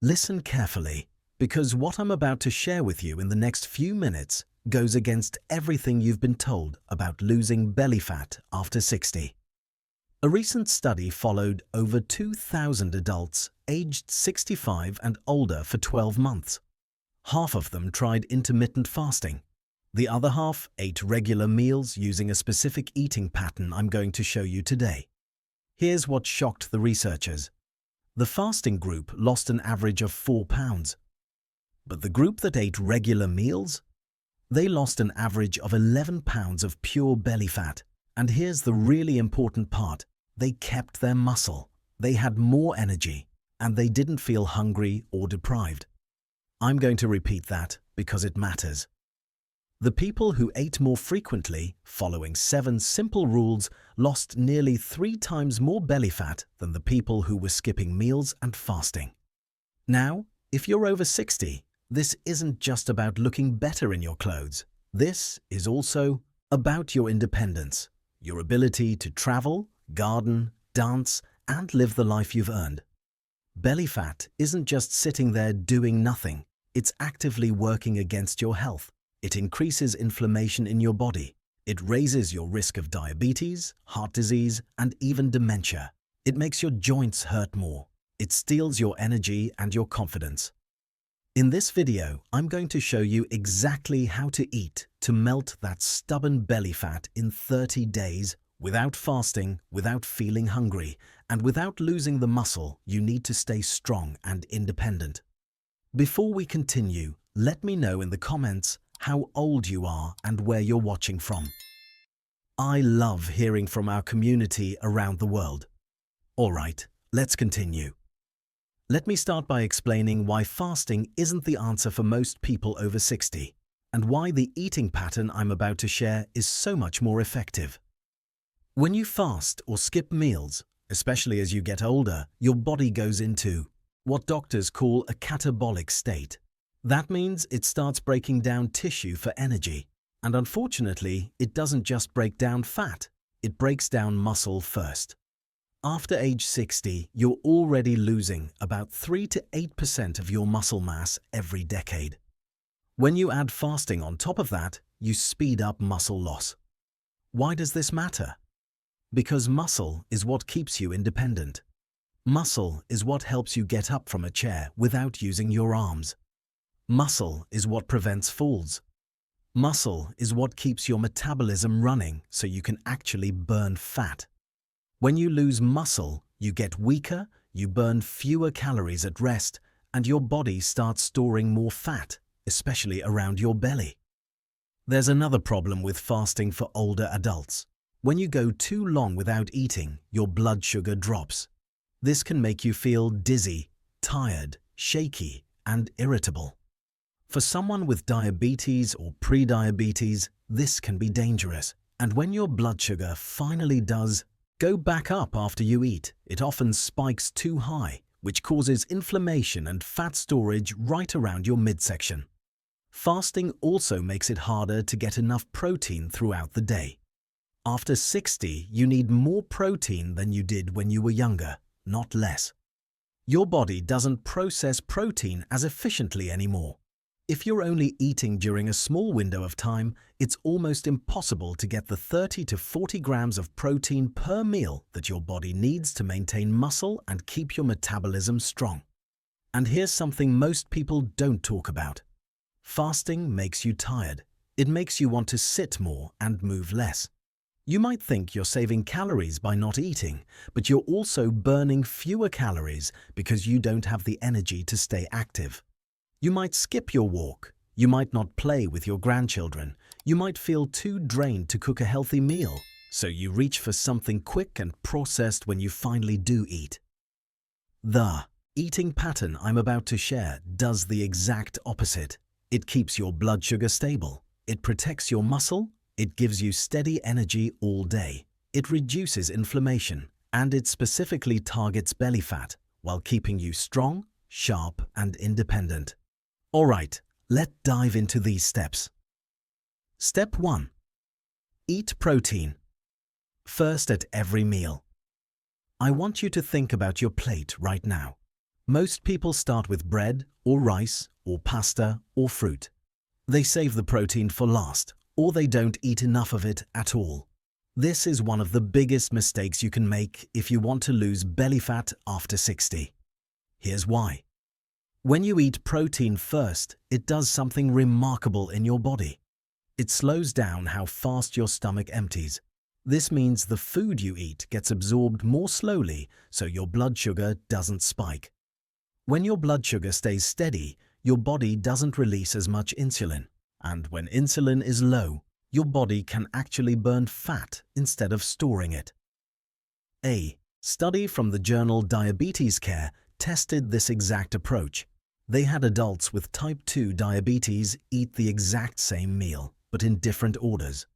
Listen carefully, because what I'm about to share with you in the next few minutes goes against everything you've been told about losing belly fat after 60. A recent study followed over 2,000 adults aged 65 and older for 12 months. Half of them tried intermittent fasting. The other half ate regular meals using a specific eating pattern I'm going to show you today. Here's what shocked the researchers. The fasting group lost an average of 4 pounds. But the group that ate regular meals? They lost an average of 11 pounds of pure belly fat. And here's the really important part. They kept their muscle, they had more energy, and they didn't feel hungry or deprived. I'm going to repeat that because it matters. The people who ate more frequently, following 7 simple rules, lost nearly 3 times more belly fat than the people who were skipping meals and fasting. Now, if you're over 60, this isn't just about looking better in your clothes. This is also about your independence, your ability to travel, garden, dance, and live the life you've earned. Belly fat isn't just sitting there doing nothing. It's actively working against your health. It increases inflammation in your body. It raises your risk of diabetes, heart disease, and even dementia. It makes your joints hurt more. It steals your energy and your confidence. In this video, I'm going to show you exactly how to eat to melt that stubborn belly fat in 30 days without fasting, without feeling hungry, and without losing the muscle you need to stay strong and independent. Before we continue, let me know in the comments how old you are and where you're watching from. I love hearing from our community around the world. Alright, let's continue. Let me start by explaining why fasting isn't the answer for most people over 60, and why the eating pattern I'm about to share is so much more effective. When you fast or skip meals, especially as you get older, your body goes into what doctors call a catabolic state. That means it starts breaking down tissue for energy. And unfortunately, it doesn't just break down fat, it breaks down muscle first. After age 60, you're already losing about 3 to 8% of your muscle mass every decade. When you add fasting on top of that, you speed up muscle loss. Why does this matter? Because muscle is what keeps you independent. Muscle is what helps you get up from a chair without using your arms. Muscle is what prevents falls. Muscle is what keeps your metabolism running so you can actually burn fat. When you lose muscle, you get weaker, you burn fewer calories at rest, and your body starts storing more fat, especially around your belly. There's another problem with fasting for older adults. When you go too long without eating, your blood sugar drops. This can make you feel dizzy, tired, shaky, and irritable. For someone with diabetes or pre-diabetes, this can be dangerous. And when your blood sugar finally does go back up after you eat, it often spikes too high, which causes inflammation and fat storage right around your midsection. Fasting also makes it harder to get enough protein throughout the day. After 60, you need more protein than you did when you were younger, not less. Your body doesn't process protein as efficiently anymore. If you're only eating during a small window of time, it's almost impossible to get the 30 to 40 grams of protein per meal that your body needs to maintain muscle and keep your metabolism strong. And here's something most people don't talk about. Fasting makes you tired. It makes you want to sit more and move less. You might think you're saving calories by not eating, but you're also burning fewer calories because you don't have the energy to stay active. You might skip your walk. You might not play with your grandchildren. You might feel too drained to cook a healthy meal, so you reach for something quick and processed when you finally do eat. The eating pattern I'm about to share does the exact opposite. It keeps your blood sugar stable. It protects your muscle. It gives you steady energy all day. It reduces inflammation, and it specifically targets belly fat while keeping you strong, sharp, and independent. All right, let's dive into these steps. Step 1. Eat protein. First at every meal. I want you to think about your plate right now. Most people start with bread or rice or pasta or fruit. They save the protein for last, or they don't eat enough of it at all. This is one of the biggest mistakes you can make if you want to lose belly fat after 60. Here's why. When you eat protein first, it does something remarkable in your body. It slows down how fast your stomach empties. This means the food you eat gets absorbed more slowly, so your blood sugar doesn't spike. When your blood sugar stays steady, your body doesn't release as much insulin. And when insulin is low, your body can actually burn fat instead of storing it. A study from the journal Diabetes Care tested this exact approach. They had adults with type 2 diabetes eat the exact same meal, but in different orders.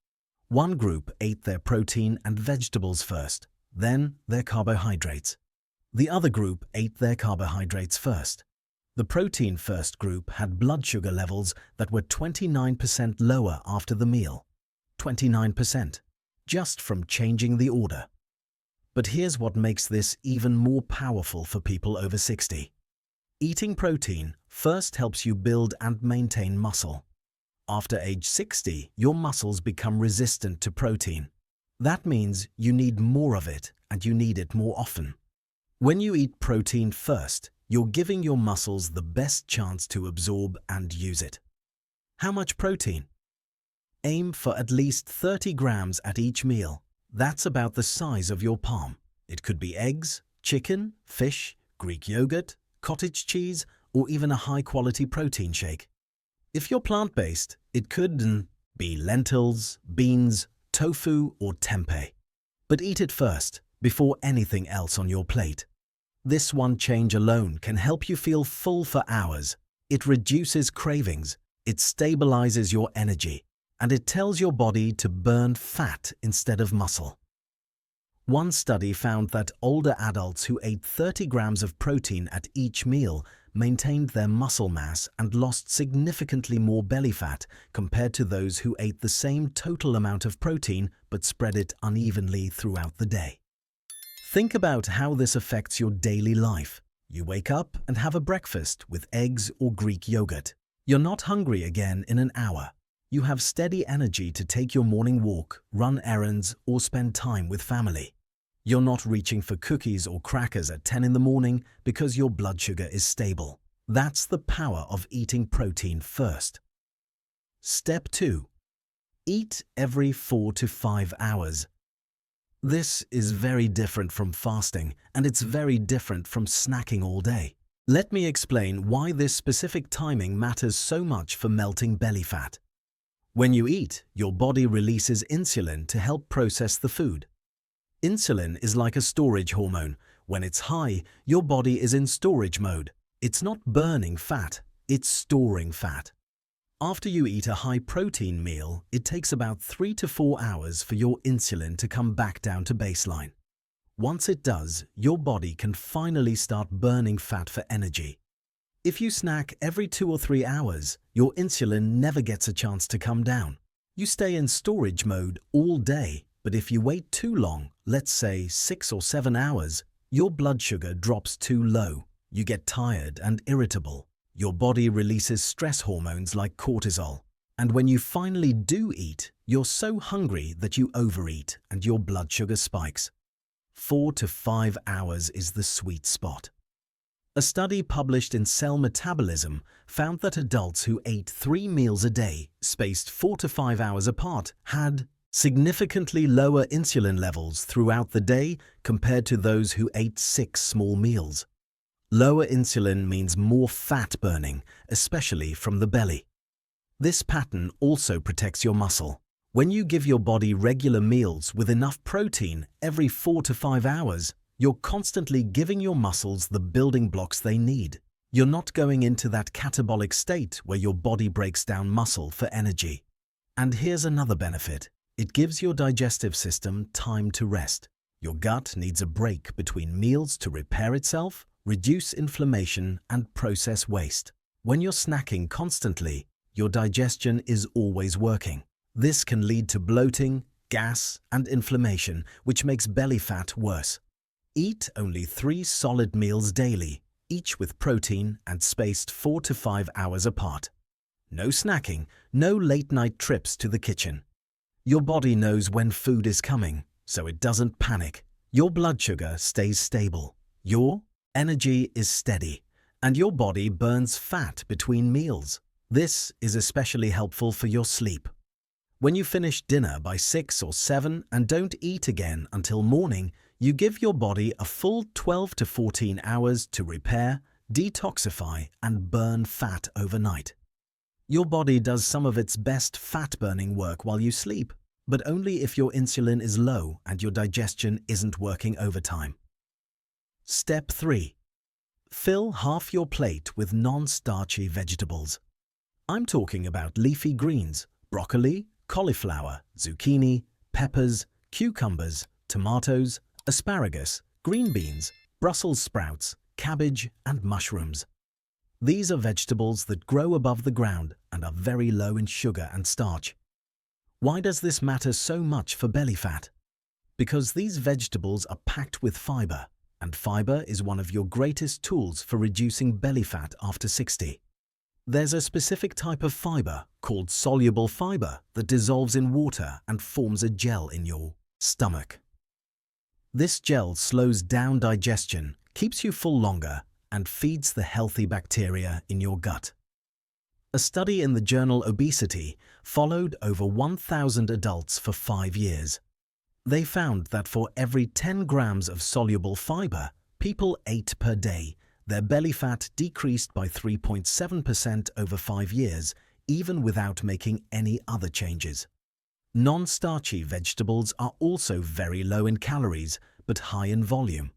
One group ate their protein and vegetables first, then their carbohydrates. The other group ate their carbohydrates first. The protein first group had blood sugar levels that were 29% lower after the meal. 29%, just from changing the order. But here's what makes this even more powerful for people over 60. Eating protein first helps you build and maintain muscle. After age 60, your muscles become resistant to protein. That means you need more of it and you need it more often. When you eat protein first, you're giving your muscles the best chance to absorb and use it. How much protein? Aim for at least 30 grams at each meal. That's about the size of your palm. It could be eggs, chicken, fish, Greek yogurt, cottage cheese, or even a high-quality protein shake. If you're plant-based, it could be lentils, beans, tofu, or tempeh. But eat it first, before anything else on your plate. This one change alone can help you feel full for hours. It reduces cravings, it stabilizes your energy, and it tells your body to burn fat instead of muscle. One study found that older adults who ate 30 grams of protein at each meal maintained their muscle mass and lost significantly more belly fat compared to those who ate the same total amount of protein but spread it unevenly throughout the day. Think about how this affects your daily life. You wake up and have a breakfast with eggs or Greek yogurt. You're not hungry again in an hour. You have steady energy to take your morning walk, run errands, or spend time with family. You're not reaching for cookies or crackers at 10 in the morning because your blood sugar is stable. That's the power of eating protein first. Step 2. Eat every 4 to 5 hours. This is very different from fasting, and it's very different from snacking all day. Let me explain why this specific timing matters so much for melting belly fat. When you eat, your body releases insulin to help process the food. Insulin is like a storage hormone. When it's high, your body is in storage mode. It's not burning fat, it's storing fat. After you eat a high-protein meal, it takes about 3 to 4 hours for your insulin to come back down to baseline. Once it does, your body can finally start burning fat for energy. If you snack every 2 or 3 hours, your insulin never gets a chance to come down. You stay in storage mode all day, but if you wait too long, let's say 6 or 7 hours, your blood sugar drops too low. You get tired and irritable. Your body releases stress hormones like cortisol. And when you finally do eat, you're so hungry that you overeat and your blood sugar spikes. 4 to 5 hours is the sweet spot. A study published in Cell Metabolism found that adults who ate 3 meals a day, spaced 4 to 5 hours apart, had significantly lower insulin levels throughout the day compared to those who ate 6 small meals. Lower insulin means more fat burning, especially from the belly. This pattern also protects your muscle. When you give your body regular meals with enough protein every 4 to 5 hours, you're constantly giving your muscles the building blocks they need. You're not going into that catabolic state where your body breaks down muscle for energy. And here's another benefit. It gives your digestive system time to rest. Your gut needs a break between meals to repair itself, reduce inflammation, and process waste. When you're snacking constantly, your digestion is always working. This can lead to bloating, gas, and inflammation, which makes belly fat worse. Eat only 3 solid meals daily, each with protein and spaced 4 to 5 hours apart. No snacking, no late-night trips to the kitchen. Your body knows when food is coming, so it doesn't panic. Your blood sugar stays stable. Your energy is steady, and your body burns fat between meals. This is especially helpful for your sleep. When you finish dinner by 6 or 7 and don't eat again until morning, you give your body a full 12 to 14 hours to repair, detoxify, and burn fat overnight. Your body does some of its best fat-burning work while you sleep, but only if your insulin is low and your digestion isn't working overtime. Step 3. Fill half your plate with non-starchy vegetables. I'm talking about leafy greens, broccoli, cauliflower, zucchini, peppers, cucumbers, tomatoes, asparagus, green beans, Brussels sprouts, cabbage, and mushrooms. These are vegetables that grow above the ground and are very low in sugar and starch. Why does this matter so much for belly fat? Because these vegetables are packed with fiber, and fiber is one of your greatest tools for reducing belly fat after 60. There's a specific type of fiber called soluble fiber that dissolves in water and forms a gel in your stomach. This gel slows down digestion, keeps you full longer, and feeds the healthy bacteria in your gut. A study in the journal Obesity followed over 1,000 adults for 5 years. They found that for every 10 grams of soluble fiber people ate per day, their belly fat decreased by 3.7% over 5 years, even without making any other changes. Non-starchy vegetables are also very low in calories, but high in volume.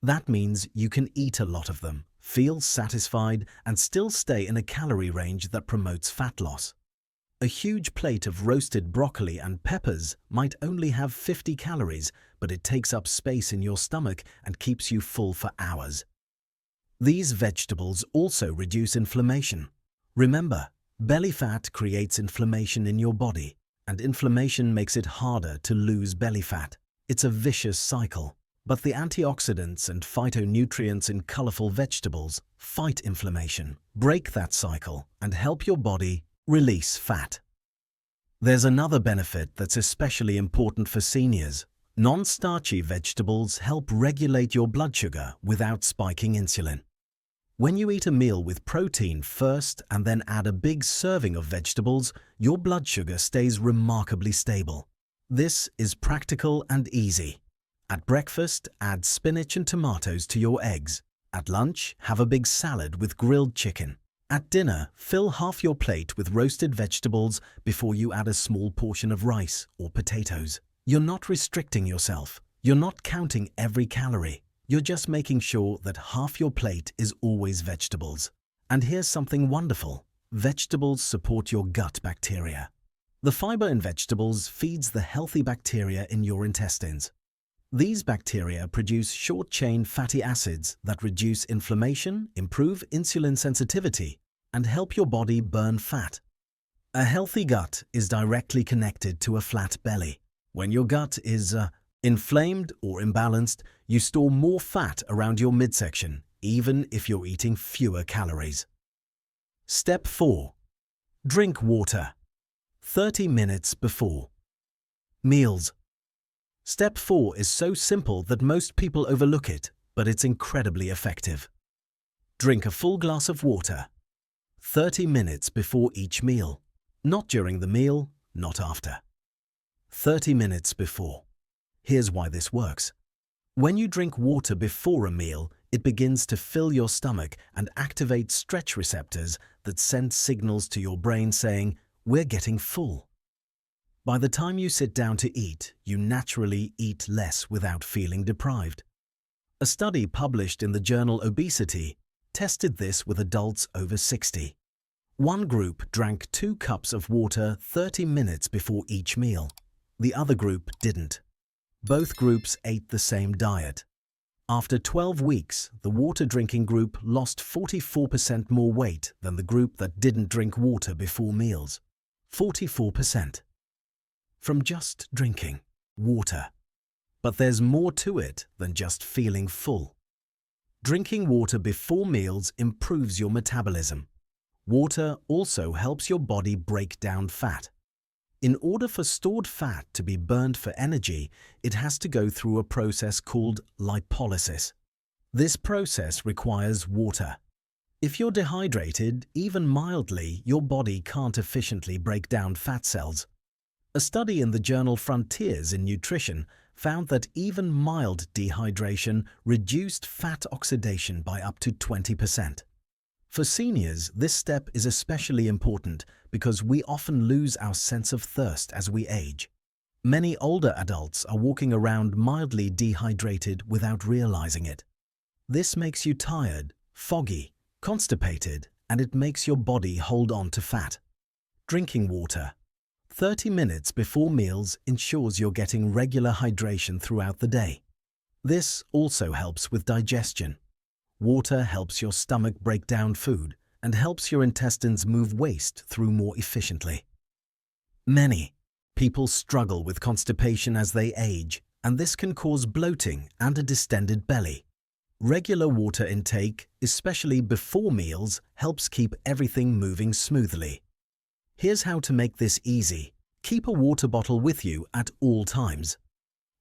That means you can eat a lot of them, feel satisfied, and still stay in a calorie range that promotes fat loss. A huge plate of roasted broccoli and peppers might only have 50 calories, but it takes up space in your stomach and keeps you full for hours. These vegetables also reduce inflammation. Remember, belly fat creates inflammation in your body, and inflammation makes it harder to lose belly fat. It's a vicious cycle. But the antioxidants and phytonutrients in colorful vegetables fight inflammation, break that cycle, and help your body release fat. There's another benefit that's especially important for seniors. Non-starchy vegetables help regulate your blood sugar without spiking insulin. When you eat a meal with protein first and then add a big serving of vegetables, your blood sugar stays remarkably stable. This is practical and easy. At breakfast, add spinach and tomatoes to your eggs. At lunch, have a big salad with grilled chicken. At dinner, fill half your plate with roasted vegetables before you add a small portion of rice or potatoes. You're not restricting yourself. You're not counting every calorie. You're just making sure that half your plate is always vegetables. And here's something wonderful. Vegetables support your gut bacteria. The fiber in vegetables feeds the healthy bacteria in your intestines. These bacteria produce short-chain fatty acids that reduce inflammation, improve insulin sensitivity, and help your body burn fat. A healthy gut is directly connected to a flat belly. When your gut is inflamed or imbalanced, you store more fat around your midsection, even if you're eating fewer calories. Step 4. Drink water. 30 minutes before meals. Step 4 is so simple that most people overlook it, but it's incredibly effective. Drink a full glass of water 30 minutes before each meal. Not during the meal, not after. 30 minutes before. Here's why this works. When you drink water before a meal, it begins to fill your stomach and activate stretch receptors that send signals to your brain saying, "We're getting full." By the time you sit down to eat, you naturally eat less without feeling deprived. A study published in the journal Obesity tested this with adults over 60. One group drank 2 cups of water 30 minutes before each meal. The other group didn't. Both groups ate the same diet. After 12 weeks, the water-drinking group lost 44% more weight than the group that didn't drink water before meals. 44%. From just drinking water. But there's more to it than just feeling full. Drinking water before meals improves your metabolism. Water also helps your body break down fat. In order for stored fat to be burned for energy, it has to go through a process called lipolysis. This process requires water. If you're dehydrated, even mildly, your body can't efficiently break down fat cells. A study in the journal Frontiers in Nutrition found that even mild dehydration reduced fat oxidation by up to 20%. For seniors, this step is especially important because we often lose our sense of thirst as we age. Many older adults are walking around mildly dehydrated without realizing it. This makes you tired, foggy, constipated, and it makes your body hold on to fat. Drinking water 30 minutes before meals ensures you're getting regular hydration throughout the day. This also helps with digestion. Water helps your stomach break down food and helps your intestines move waste through more efficiently. Many people struggle with constipation as they age, and this can cause bloating and a distended belly. Regular water intake, especially before meals, helps keep everything moving smoothly. Here's how to make this easy. Keep a water bottle with you at all times.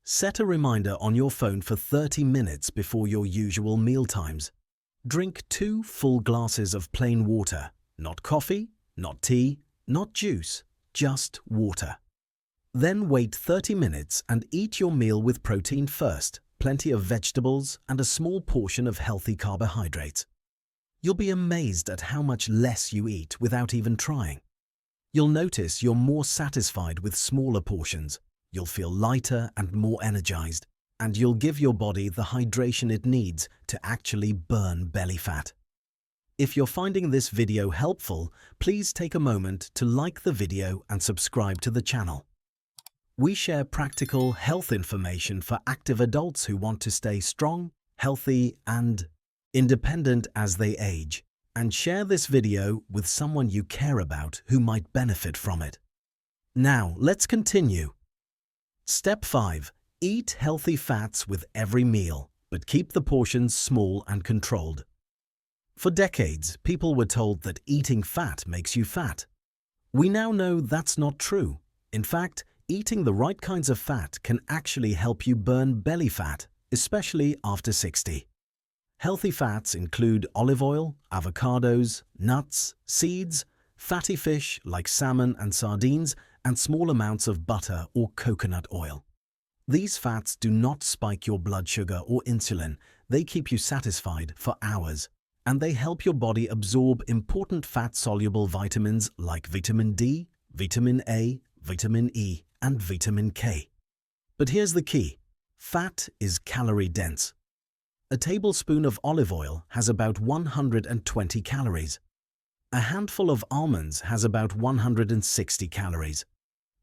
Set a reminder on your phone for 30 minutes before your usual meal times. Drink 2 full glasses of plain water, not coffee, not tea, not juice, just water. Then wait 30 minutes and eat your meal with protein first, plenty of vegetables, and a small portion of healthy carbohydrates. You'll be amazed at how much less you eat without even trying. You'll notice you're more satisfied with smaller portions. You'll feel lighter and more energized, and you'll give your body the hydration it needs to actually burn belly fat. If you're finding this video helpful, please take a moment to like the video and subscribe to the channel. We share practical health information for active adults who want to stay strong, healthy, and independent as they age. And share this video with someone you care about who might benefit from it. Now, let's continue. Step 5. Eat healthy fats with every meal, but keep the portions small and controlled. For decades, people were told that eating fat makes you fat. We now know that's not true. In fact, eating the right kinds of fat can actually help you burn belly fat, especially after 60. Healthy fats include olive oil, avocados, nuts, seeds, fatty fish like salmon and sardines, and small amounts of butter or coconut oil. These fats do not spike your blood sugar or insulin. They keep you satisfied for hours, and they help your body absorb important fat-soluble vitamins like vitamin D, vitamin A, vitamin E, and vitamin K. But here's the key. Fat is calorie-dense. A tablespoon of olive oil has about 120 calories. A handful of almonds has about 160 calories.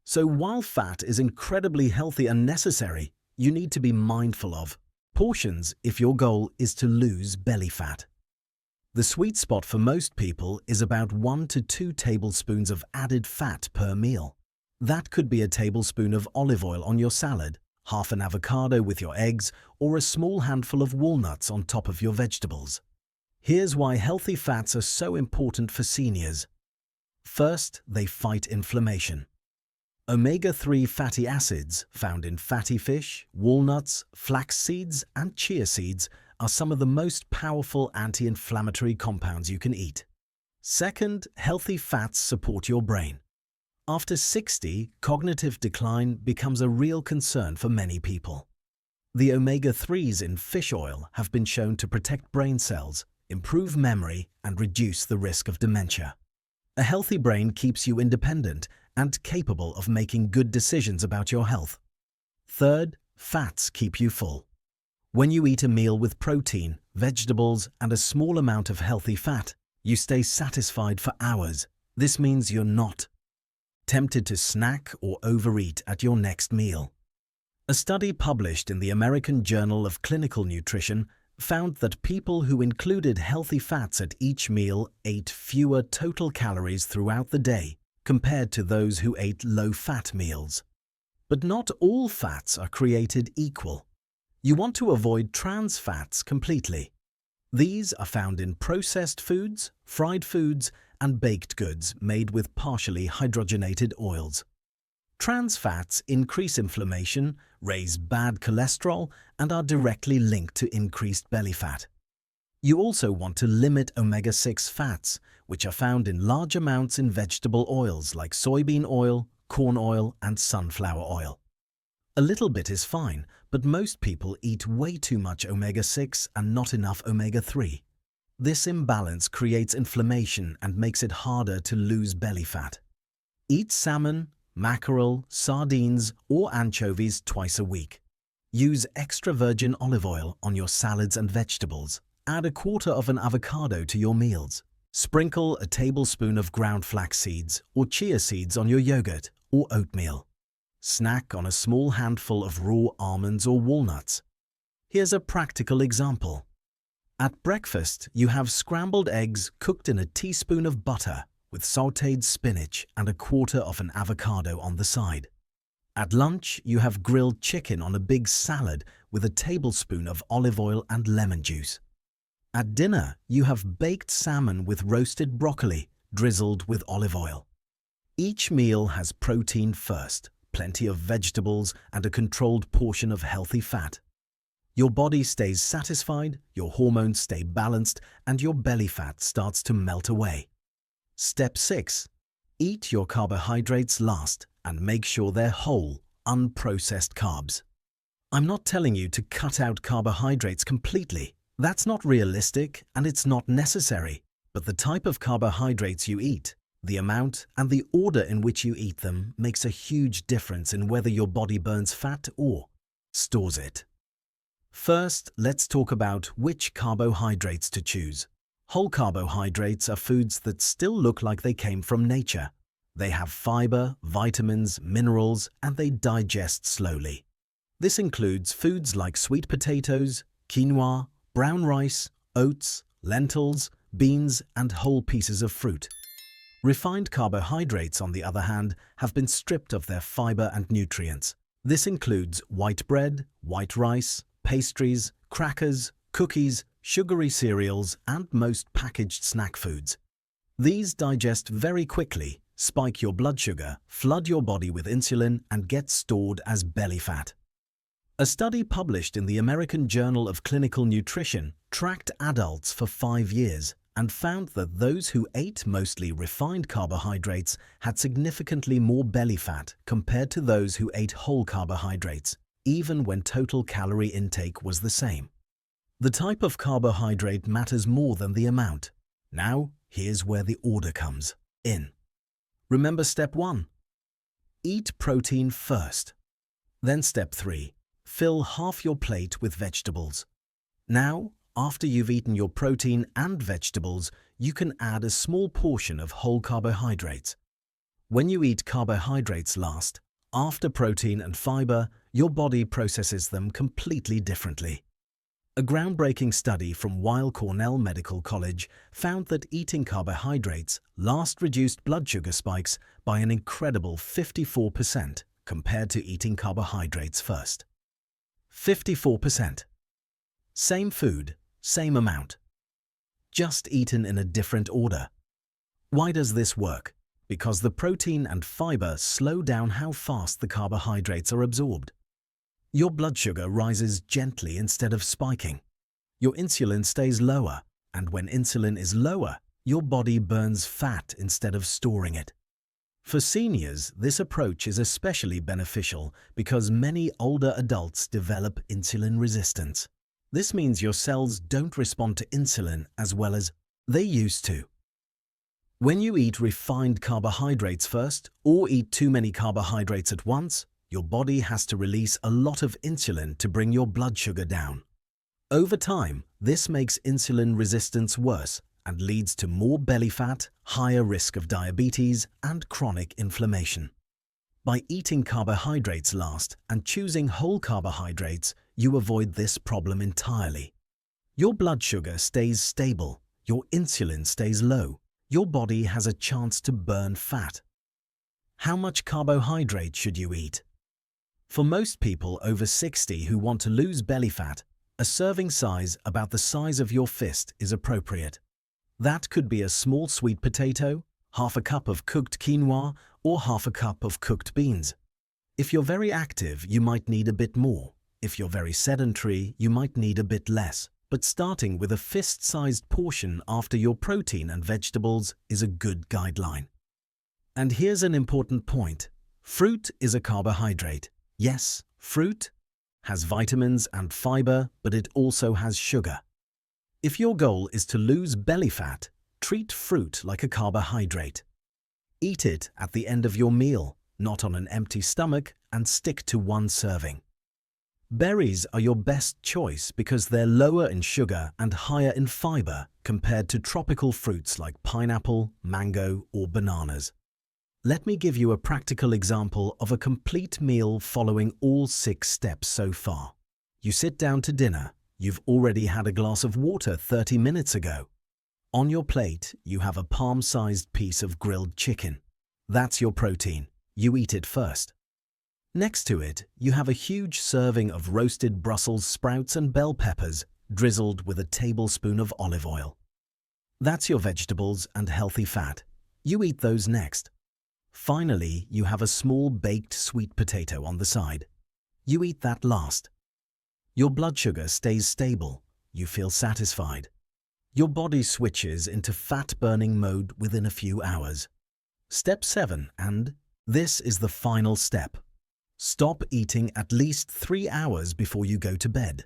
So while fat is incredibly healthy and necessary, you need to be mindful of portions if your goal is to lose belly fat. The sweet spot for most people is about 1 to 2 tablespoons of added fat per meal. That could be a tablespoon of olive oil on your salad, half an avocado with your eggs, or a small handful of walnuts on top of your vegetables. Here's why healthy fats are so important for seniors. First, they fight inflammation. Omega-3 fatty acids found in fatty fish, walnuts, flax seeds, and chia seeds are some of the most powerful anti-inflammatory compounds you can eat. Second, healthy fats support your brain. After 60, cognitive decline becomes a real concern for many people. The omega-3s in fish oil have been shown to protect brain cells, improve memory, and reduce the risk of dementia. A healthy brain keeps you independent and capable of making good decisions about your health. Third, fats keep you full. When you eat a meal with protein, vegetables, and a small amount of healthy fat, you stay satisfied for hours. This means you're not tempted to snack or overeat at your next meal. A study published in the American Journal of Clinical Nutrition found that people who included healthy fats at each meal ate fewer total calories throughout the day compared to those who ate low-fat meals. But not all fats are created equal. You want to avoid trans fats completely. These are found in processed foods, fried foods, and baked goods made with partially hydrogenated oils. Trans fats increase inflammation, raise bad cholesterol, and are directly linked to increased belly fat. You also want to limit omega-6 fats, which are found in large amounts in vegetable oils like soybean oil, corn oil, and sunflower oil. A little bit is fine, but most people eat way too much omega-6 and not enough omega-3. This imbalance creates inflammation and makes it harder to lose belly fat. Eat salmon, mackerel, sardines, or anchovies twice a week. Use extra virgin olive oil on your salads and vegetables. Add a quarter of an avocado to your meals. Sprinkle a tablespoon of ground flax seeds or chia seeds on your yogurt or oatmeal. Snack on a small handful of raw almonds or walnuts. Here's a practical example. At breakfast, you have scrambled eggs cooked in a teaspoon of butter with sautéed spinach and a quarter of an avocado on the side. At lunch, you have grilled chicken on a big salad with a tablespoon of olive oil and lemon juice. At dinner, you have baked salmon with roasted broccoli drizzled with olive oil. Each meal has protein first, plenty of vegetables, and a controlled portion of healthy fat. Your body stays satisfied, your hormones stay balanced, and your belly fat starts to melt away. Step 6. Eat your carbohydrates last and make sure they're whole, unprocessed carbs. I'm not telling you to cut out carbohydrates completely. That's not realistic and it's not necessary. But the type of carbohydrates you eat, the amount and the order in which you eat them makes a huge difference in whether your body burns fat or stores it. First, let's talk about which carbohydrates to choose. Whole carbohydrates are foods that still look like they came from nature. They have fiber, vitamins, minerals, and they digest slowly. This includes foods like sweet potatoes, quinoa, brown rice, oats, lentils, beans, and whole pieces of fruit. Refined carbohydrates, on the other hand, have been stripped of their fiber and nutrients. This includes white bread, white rice, pastries, crackers, cookies, sugary cereals, and most packaged snack foods. These digest very quickly, spike your blood sugar, flood your body with insulin, and get stored as belly fat. A study published in the American Journal of Clinical Nutrition tracked adults for 5 years and found that those who ate mostly refined carbohydrates had significantly more belly fat compared to those who ate whole carbohydrates, even when total calorie intake was the same. The type of carbohydrate matters more than the amount. Now, here's where the order comes in. Remember step 1. Eat protein first. Then step 3. Fill half your plate with vegetables. Now, after you've eaten your protein and vegetables, you can add a small portion of whole carbohydrates. When you eat carbohydrates last, after protein and fiber, your body processes them completely differently. A groundbreaking study from Weill Cornell Medical College found that eating carbohydrates last reduced blood sugar spikes by an incredible 54% compared to eating carbohydrates first. 54%. Same food, same amount. Just eaten in a different order. Why does this work? Because the protein and fiber slow down how fast the carbohydrates are absorbed. Your blood sugar rises gently instead of spiking. Your insulin stays lower, and when insulin is lower, your body burns fat instead of storing it. For seniors, this approach is especially beneficial because many older adults develop insulin resistance. This means your cells don't respond to insulin as well as they used to. When you eat refined carbohydrates first or eat too many carbohydrates at once, your body has to release a lot of insulin to bring your blood sugar down. Over time, this makes insulin resistance worse and leads to more belly fat, higher risk of diabetes, and chronic inflammation. By eating carbohydrates last and choosing whole carbohydrates, you avoid this problem entirely. Your blood sugar stays stable, your insulin stays low, your body has a chance to burn fat. How much carbohydrate should you eat? For most people over 60 who want to lose belly fat, A serving size about the size of your fist is appropriate. That could be a small sweet potato, half a cup of cooked quinoa, or half a cup of cooked beans. If you're very active, you might need a bit more. If you're very sedentary, you might need a bit less. But starting with a fist-sized portion after your protein and vegetables is a good guideline. And here's an important point. Fruit is a carbohydrate. Yes, fruit has vitamins and fiber, but it also has sugar. If your goal is to lose belly fat, treat fruit like a carbohydrate. Eat it at the end of your meal, not on an empty stomach, and stick to one serving. Berries are your best choice because they're lower in sugar and higher in fiber compared to tropical fruits like pineapple, mango, or bananas. Let me give you a practical example of a complete meal following all 6 steps so far. You sit down to dinner. You've already had a glass of water 30 minutes ago. On your plate, you have a palm-sized piece of grilled chicken. That's your protein. You eat it first. Next to it, you have a huge serving of roasted Brussels sprouts and bell peppers drizzled with a tablespoon of olive oil. That's your vegetables and healthy fat. You eat those next. Finally, you have a small baked sweet potato on the side. You eat that last. Your blood sugar stays stable. You feel satisfied. Your body switches into fat-burning mode within a few hours. Step 7, and this is the final step. Stop eating at least 3 hours before you go to bed.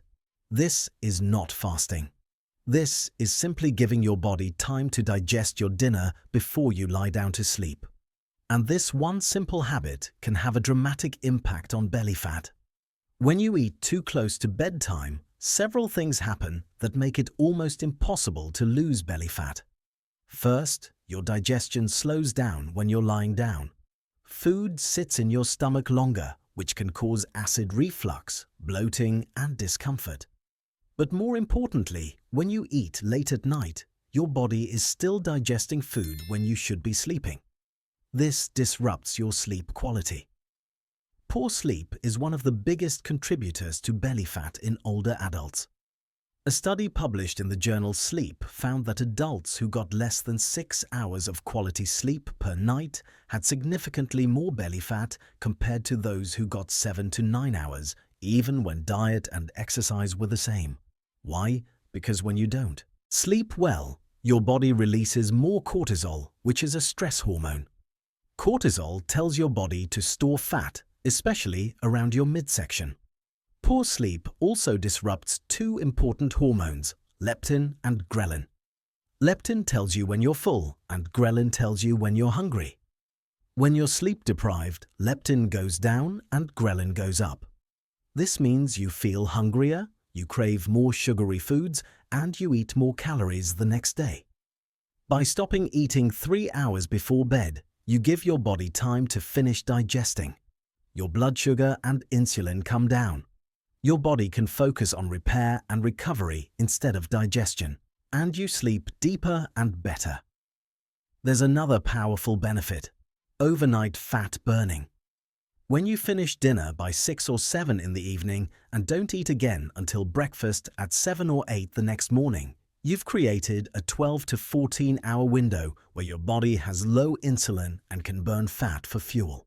This is not fasting. This is simply giving your body time to digest your dinner before you lie down to sleep. And this one simple habit can have a dramatic impact on belly fat. When you eat too close to bedtime, several things happen that make it almost impossible to lose belly fat. First, your digestion slows down when you're lying down. Food sits in your stomach longer, which can cause acid reflux, bloating, and discomfort. But more importantly, when you eat late at night, your body is still digesting food when you should be sleeping. This disrupts your sleep quality. Poor sleep is one of the biggest contributors to belly fat in older adults. A study published in the journal Sleep found that adults who got less than 6 hours of quality sleep per night had significantly more belly fat compared to those who got 7 to 9 hours, even when diet and exercise were the same. Why? Because when you don't sleep well, your body releases more cortisol, which is a stress hormone. Cortisol tells your body to store fat, especially around your midsection. Poor sleep also disrupts 2 important hormones, leptin and ghrelin. Leptin tells you when you're full, and ghrelin tells you when you're hungry. When you're sleep deprived, leptin goes down and ghrelin goes up. This means you feel hungrier, you crave more sugary foods, and you eat more calories the next day. By stopping eating 3 hours before bed, you give your body time to finish digesting. Your blood sugar and insulin come down. Your body can focus on repair and recovery instead of digestion, and you sleep deeper and better. There's another powerful benefit: overnight fat burning. When you finish dinner by 6 or 7 in the evening and don't eat again until breakfast at 7 or 8 the next morning, you've created a 12 to 14-hour window where your body has low insulin and can burn fat for fuel.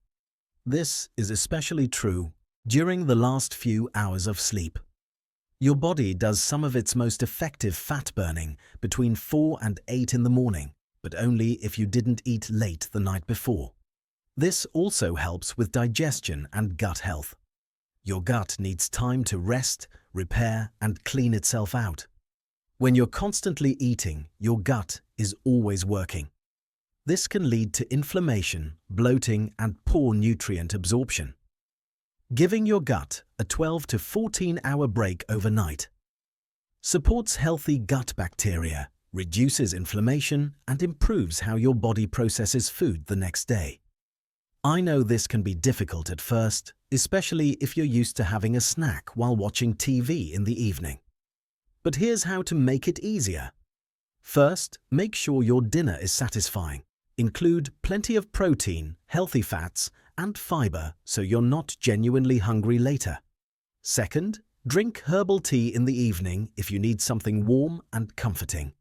This is especially true during the last few hours of sleep. Your body does some of its most effective fat burning between 4 and 8 in the morning, but only if you didn't eat late the night before. This also helps with digestion and gut health. Your gut needs time to rest, repair, and clean itself out. When you're constantly eating, your gut is always working. This can lead to inflammation, bloating, and poor nutrient absorption. Giving your gut a 12 to 14-hour break overnight supports healthy gut bacteria, reduces inflammation, and improves how your body processes food the next day. I know this can be difficult at first, especially if you're used to having a snack while watching TV in the evening. But here's how to make it easier. First, make sure your dinner is satisfying. Include plenty of protein, healthy fats, and fiber so you're not genuinely hungry later. Second, Drink herbal tea in the evening if you need something warm and comforting.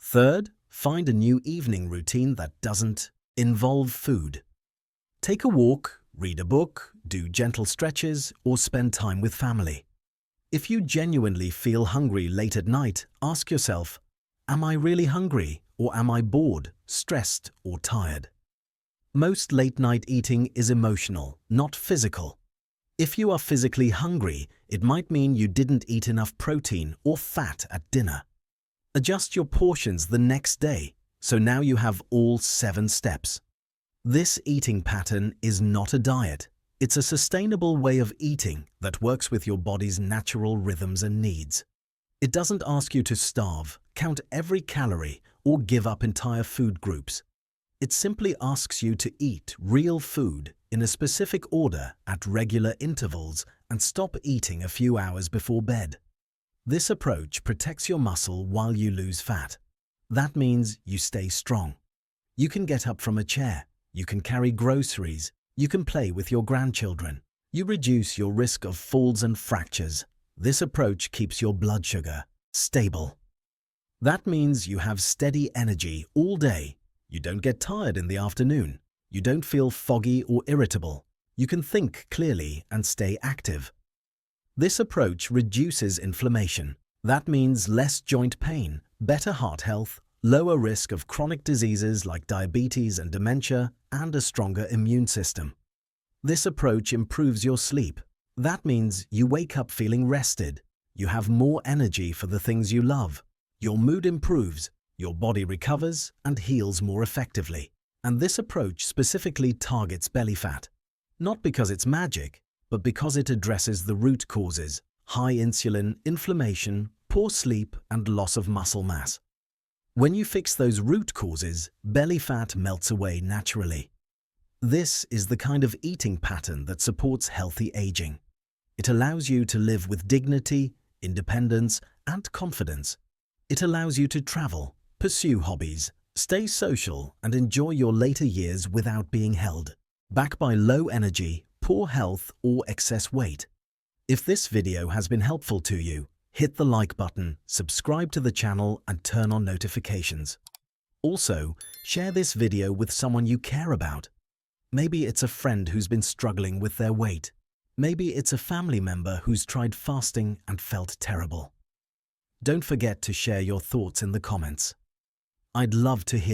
Third, find a new evening routine that doesn't involve food. Take a walk, read a book, do gentle stretches, or spend time with family. If you genuinely feel hungry late at night, ask yourself, am I really hungry, or am I bored, stressed, or tired? Most late-night eating is emotional, not physical. If you are physically hungry, it might mean you didn't eat enough protein or fat at dinner. Adjust your portions the next day, so now you have all 7 steps. This eating pattern is not a diet. It's a sustainable way of eating that works with your body's natural rhythms and needs. It doesn't ask you to starve, count every calorie, or give up entire food groups. It simply asks you to eat real food in a specific order at regular intervals and stop eating a few hours before bed. This approach protects your muscle while you lose fat. That means you stay strong. You can get up from a chair, you can carry groceries, you can play with your grandchildren. You reduce your risk of falls and fractures. This approach keeps your blood sugar stable. That means you have steady energy all day. You don't get tired in the afternoon. You don't feel foggy or irritable. You can think clearly and stay active. This approach reduces inflammation. That means less joint pain, better heart health, lower risk of chronic diseases like diabetes and dementia, and a stronger immune system. This approach improves your sleep. That means you wake up feeling rested. You have more energy for the things you love. Your mood improves, your body recovers and heals more effectively. And this approach specifically targets belly fat. Not because it's magic, but because it addresses the root causes: high insulin, inflammation, poor sleep, and loss of muscle mass. When you fix those root causes, belly fat melts away naturally. This is the kind of eating pattern that supports healthy aging. It allows you to live with dignity, independence, and confidence. It allows you to travel, pursue hobbies, stay social, and enjoy your later years without being held back by low energy, poor health, or excess weight. If this video has been helpful to you, hit the like button, subscribe to the channel, and turn on notifications. Also, share this video with someone you care about. Maybe it's a friend who's been struggling with their weight. Maybe it's a family member who's tried fasting and felt terrible. Don't forget to share your thoughts in the comments. I'd love to hear